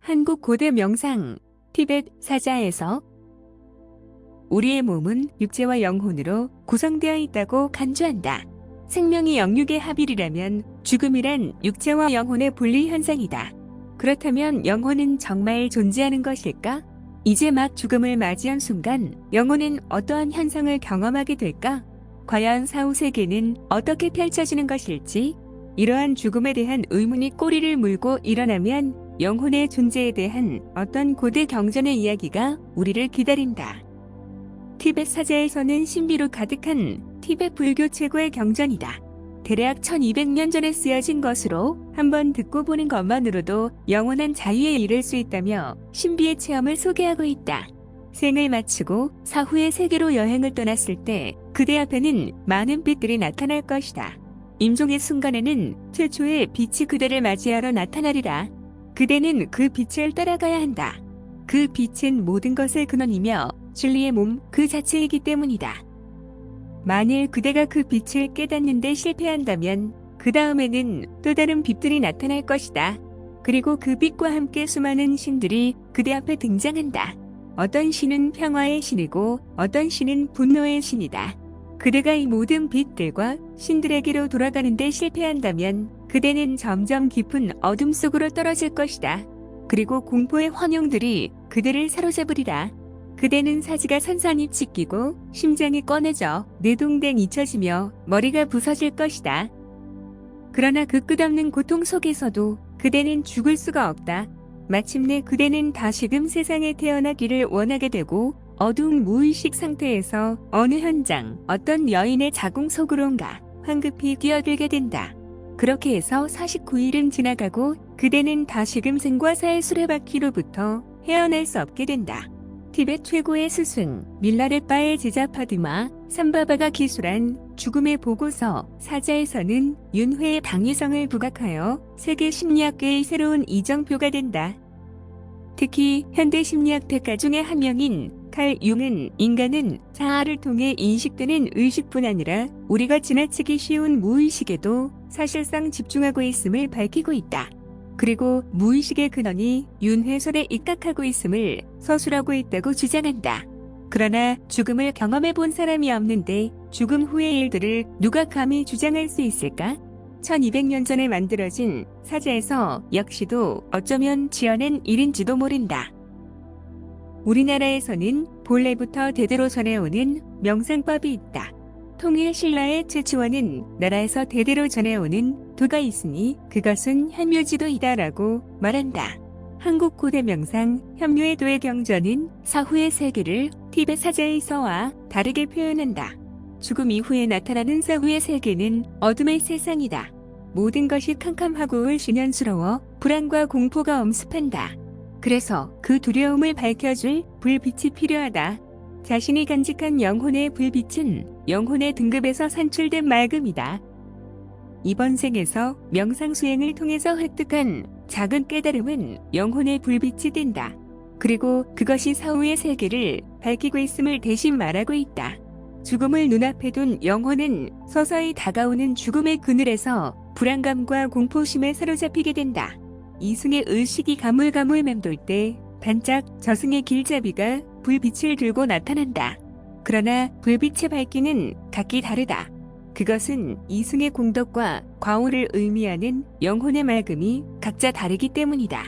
한국 고대 명상 티벳 사자에서 우리의 몸은 육체와 영혼으로 구성되어 있다고 간주한다. 생명이 영육의 합일이라면 죽음이란 육체와 영혼의 분리 현상이다. 그렇다면 영혼은 정말 존재하는 것일까? 이제 막 죽음을 맞이한 순간 영혼은 어떠한 현상을 경험하게 될까? 과연 사후세계는 어떻게 펼쳐지는 것일지? 이러한 죽음에 대한 의문이 꼬리를 물고 일어나면 영혼의 존재에 대한 어떤 고대 경전의 이야기가 우리를 기다린다. 티벳 사자에서는 신비로 가득한 티벳 불교 최고의 경전이다. 대략 1200년 전에 쓰여진 것으로 한번 듣고 보는 것만으로도 영원한 자유에 이를 수 있다며 신비의 체험을 소개하고 있다. 생을 마치고 사후의 세계로 여행을 떠났을 때 그대 앞에는 많은 빛들이 나타날 것이다. 임종의 순간에는 최초의 빛이 그대를 맞이하러 나타나리라. 그대는 그 빛을 따라가야 한다. 그 빛은 모든 것의 근원이며 진리의 몸 그 자체이기 때문이다. 만일 그대가 그 빛을 깨닫는데 실패한다면 그 다음에는 또 다른 빛들이 나타날 것이다. 그리고 그 빛과 함께 수많은 신들이 그대 앞에 등장한다. 어떤 신은 평화의 신이고 어떤 신은 분노의 신이다. 그대가 이 모든 빛들과 신들에게로 돌아가는데 실패한다면 그대는 점점 깊은 어둠 속으로 떨어질 것이다. 그리고 공포의 환영들이 그대를 사로잡으리라. 그대는 사지가 산산이 찢기고 심장이 꺼내져 내동댕 잊혀지며 머리가 부서질 것이다. 그러나 그 끝없는 고통 속에서도 그대는 죽을 수가 없다. 마침내 그대는 다시금 세상에 태어나기를 원하게 되고 어두운 무의식 상태에서 어느 현장, 어떤 여인의 자궁 속으로인가 황급히 뛰어들게 된다. 그렇게 해서 49일은 지나가고 그대는 다시금 생과사의 수레바퀴로부터 헤어날 수 없게 된다. 티벳 최고의 스승 밀라레빠의 제자 파드마 삼바바가 기술한 죽음의 보고서 사자에서는 윤회의 당위성을 부각하여 세계 심리학계의 새로운 이정표가 된다. 특히 현대 심리학 대가 중의 한 명인 칼 융은 인간은 자아를 통해 인식되는 의식뿐 아니라 우리가 지나치기 쉬운 무의식에도 사실상 집중하고 있음을 밝히고 있다. 그리고 무의식의 근원이 윤회설에 입각하고 있음을 서술하고 있다고 주장한다. 그러나 죽음을 경험해 본 사람이 없는데 죽음 후의 일들을 누가 감히 주장할 수 있을까? 1200년 전에 만들어진 사자에서 역시도 어쩌면 지어낸 일인지도 모른다. 우리나라에서는 본래부터 대대로 전해오는 명상법이 있다. 통일 신라의 최초원은 나라에서 대대로 전해오는 도가 있으니 그것은 현묘지도이다라고 말한다. 한국 고대 명상 현묘의 도의 경전은 사후의 세계를 티벳 사자에서와 다르게 표현한다. 죽음 이후에 나타나는 사후의 세계는 어둠의 세상이다. 모든 것이 캄캄하고 울신연스러워 불안과 공포가 엄습한다. 그래서 그 두려움을 밝혀줄 불빛이 필요하다. 자신이 간직한 영혼의 불빛은 영혼의 등급에서 산출된 맑음이다. 이번 생에서 명상 수행을 통해서 획득한 작은 깨달음은 영혼의 불빛이 된다. 그리고 그것이 사후의 세계를 밝히고 있음을 대신 말하고 있다. 죽음을 눈앞에 둔 영혼은 서서히 다가오는 죽음의 그늘에서 불안감과 공포심에 사로잡히게 된다. 이승의 의식이 가물가물 맴돌 때 반짝 저승의 길잡이가 불빛을 들고 나타난다. 그러나 불빛의 밝기는 각기 다르다. 그것은 이승의 공덕과 과오를 의미하는 영혼의 맑음이 각자 다르기 때문이다.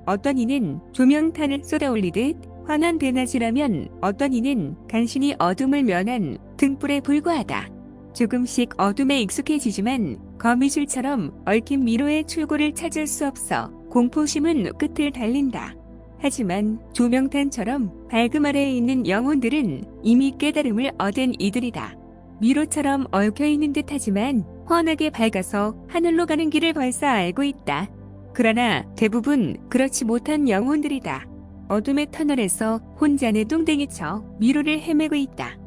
어떤 이는 조명탄을 쏟아올리듯 환한 대낮이라면 어떤 이는 간신히 어둠을 면한 등불에 불과하다. 조금씩 어둠에 익숙해지지만 거미줄처럼 얽힌 미로의 출구를 찾을 수 없어 공포심은 끝을 달린다. 하지만 조명탄처럼 밝음 아래에 있는 영혼들은 이미 깨달음을 얻은 이들이다. 미로처럼 얽혀있는 듯 하지만 환하게 밝아서 하늘로 가는 길을 벌써 알고 있다. 그러나 대부분 그렇지 못한 영혼들이다. 어둠의 터널에서 혼자 내동댕이쳐 미로를 헤매고 있다.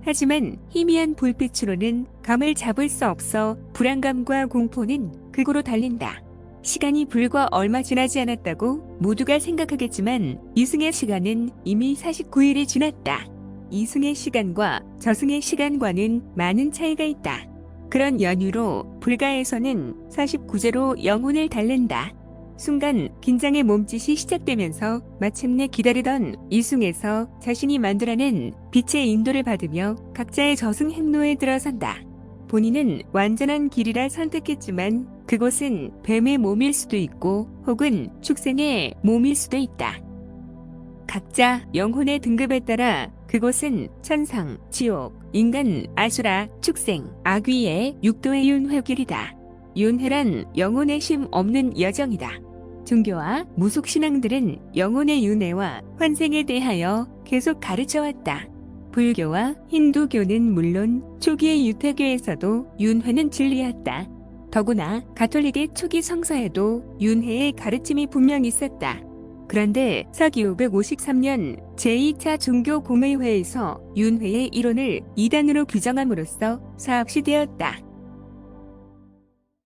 하지만 희미한 불빛으로는 감을 잡을 수 없어 불안감과 공포는 극으로 달린다. 시간이 불과 얼마 지나지 않았다고 모두가 생각하겠지만 이승의 시간은 이미 49일이 지났다. 이승의 시간과 저승의 시간과는 많은 차이가 있다. 그런 연유로 불가에서는 49제로 영혼을 달랜다. 순간 긴장의 몸짓이 시작되면서 마침내 기다리던 이숭에서 자신이 만들어낸 빛의 인도를 받으며 각자의 저승 행로에 들어선다. 본인은 완전한 길이라 선택했지만 그곳은 뱀의 몸일 수도 있고 혹은 축생의 몸일 수도 있다. 각자 영혼의 등급에 따라 그곳은 천상, 지옥, 인간, 아수라, 축생, 악귀의 6도의 윤회길이다. 윤회란 영혼의 쉼 없는 여정이다. 종교와 무속신앙들은 영혼의 윤회와 환생에 대하여 계속 가르쳐왔다. 불교와 힌두교는 물론 초기의 유태교에서도 윤회는 진리였다. 더구나 가톨릭의 초기 성서에도 윤회의 가르침이 분명히 있었다. 그런데 서기 553년 제2차 종교공의회에서 윤회의 이론을 이단으로 규정함으로써 사업시되었다.